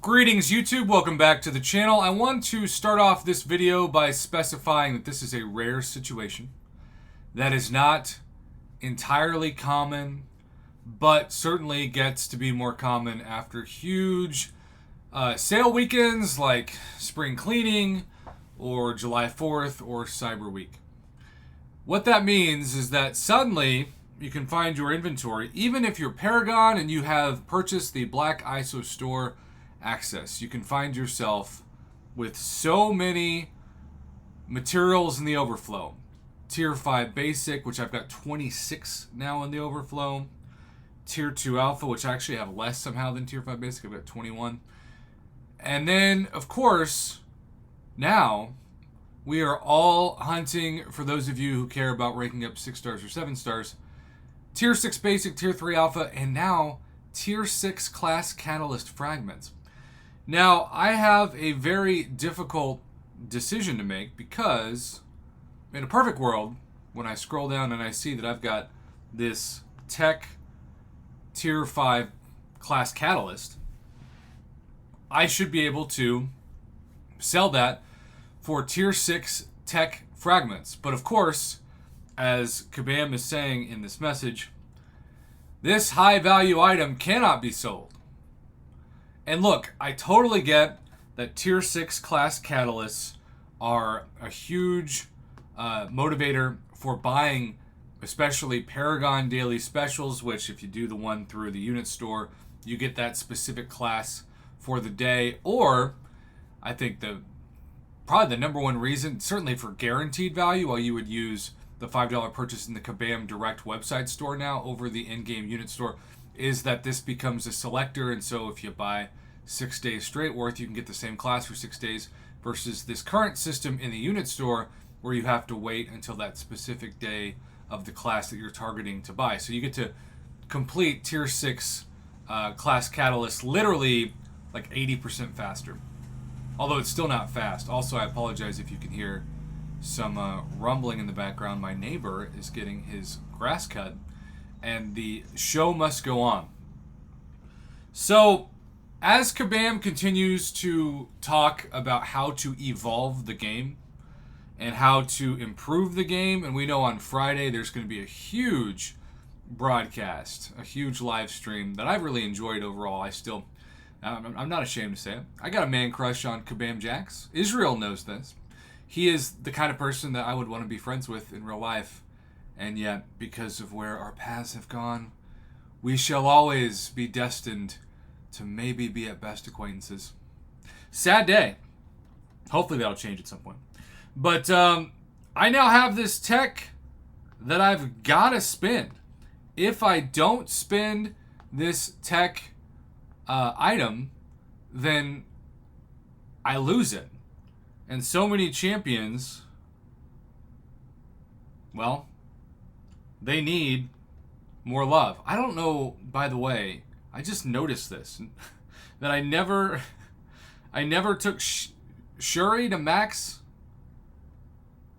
Greetings YouTube, welcome back to the channel. I want to start off this video by specifying that this is a rare situation that is not entirely common, but certainly gets to be more common after huge sale weekends like spring cleaning or July 4th or Cyber Week. What that means is that suddenly you can find your inventory, even if you're Paragon and you have purchased the Black ISO store access. You can find yourself with so many materials in the overflow. Tier 5 basic, which I've got 26 now in the overflow. Tier 2 alpha, which I actually have less somehow than Tier 5 basic. I've got 21. And then, of course, now we are all hunting, for those of you who care about ranking up 6 stars or 7 stars, Tier 6 basic, Tier 3 alpha, and now Tier 6 class catalyst fragments. Now, I have a very difficult decision to make because in a perfect world, when I scroll down and I see that I've got this tech tier 5 class catalyst, I should be able to sell that for tier 6 tech fragments. But of course, as Kabam is saying in this message, this high value item cannot be sold. And look, I totally get that tier 6 class catalysts are a huge motivator for buying, especially Paragon daily specials, which if you do the one through the unit store, you get that specific class for the day. Or I think probably the number one reason, certainly for guaranteed value, why you would use the $5 purchase in the Kabam direct website store now over the in-game unit store, is that this becomes a selector, and so if you buy 6 days straight worth, you can get the same class for 6 days, versus this current system in the unit store where you have to wait until that specific day of the class that you're targeting to buy. So you get to complete tier 6 class catalyst literally like 80% faster, although it's still not fast. Also, I apologize if you can hear some rumbling in the background. My neighbor is getting his grass cut, and the show must go on. So, as Kabam continues to talk about how to evolve the game and how to improve the game, and we know on Friday there's going to be a huge broadcast, a huge live stream that I've really enjoyed overall. I'm not ashamed to say it. I got a man crush on Kabam Jax. Israel knows this. He is the kind of person that I would want to be friends with in real life. And yet, because of where our paths have gone, we shall always be destined to maybe be at best acquaintances. Sad day. Hopefully that'll change at some point. But I now have this tech that I've got to spend. If I don't spend this tech item, then I lose it. And so many champions, well, they need more love. I don't know, by the way, I just noticed this, that I never took Shuri to max.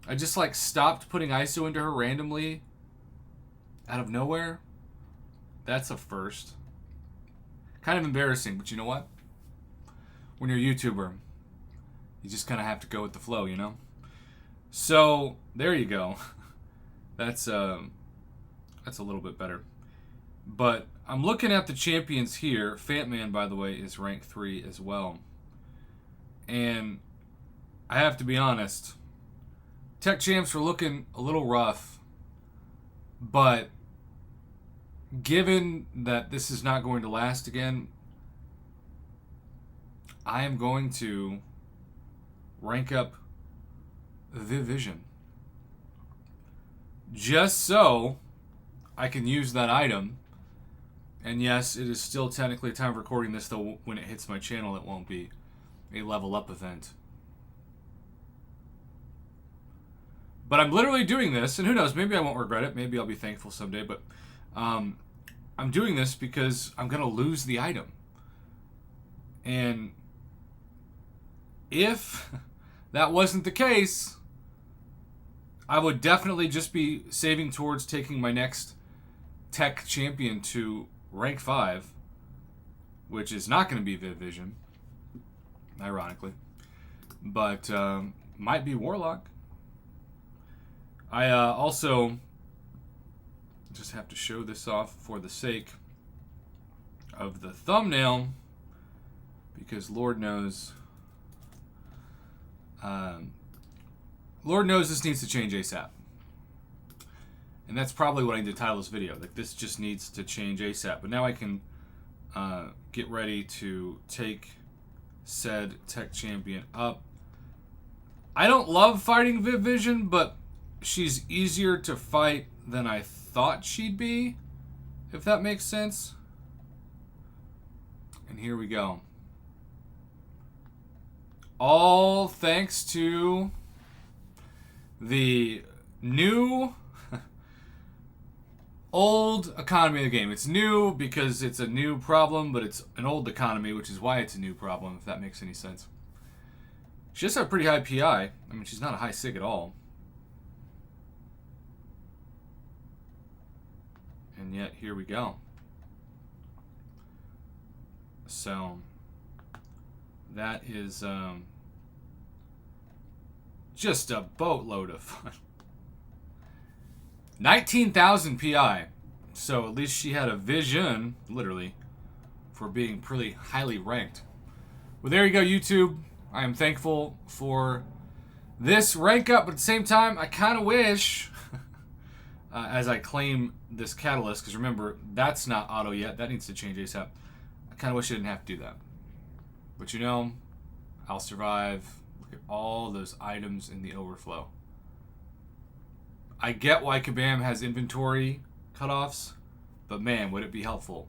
I just stopped putting ISO into her randomly out of nowhere. That's a first. Kind of embarrassing, but you know what? When you're a YouTuber, you just kind of have to go with the flow, you know? So, there you go. That's a little bit better. But I'm looking at the champions here. Fatman, by the way, is rank 3 as well. And I have to be honest, tech champs are looking a little rough. But given that this is not going to last again, I am going to rank up Evizone, just so I can use that item. And yes, it is still technically time of recording this, though when it hits my channel, it won't be a level up event. But I'm literally doing this, and who knows, maybe I won't regret it. Maybe I'll be thankful someday, but I'm doing this because I'm going to lose the item. And if that wasn't the case, I would definitely just be saving towards taking my next tech champion to rank 5, which is not going to be Evizone. ironically. But might be Warlock. I also just have to show this off for the sake of the thumbnail, because Lord knows this needs to change ASAP. And that's probably what I need to title this video. Like, this just needs to change ASAP. But now I can get ready to take said tech champion up. I don't love fighting Evizone, but she's easier to fight than I thought she'd be, if that makes sense. And here we go. All thanks to the new old economy of the game. It's new because it's a new problem, but it's an old economy, which is why it's a new problem, if that makes any sense. She does have a pretty high PI. I mean, she's not a high sig at all. And yet, here we go. So, that is just a boatload of fun. 19,000 PI. So at least she had a vision, literally, for being pretty highly ranked. Well, there you go, YouTube. I am thankful for this rank up, but at the same time, I kind of wish, as I claim this catalyst, because remember, that's not auto yet. That needs to change ASAP. I kind of wish I didn't have to do that. But you know, I'll survive. Look at all those items in the overflow. I get why Kabam has inventory cutoffs, but man, would it be helpful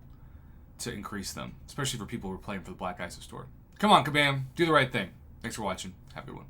to increase them, especially for people who are playing for the Black Isis store. Come on, Kabam, do the right thing. Thanks for watching. Have a good one.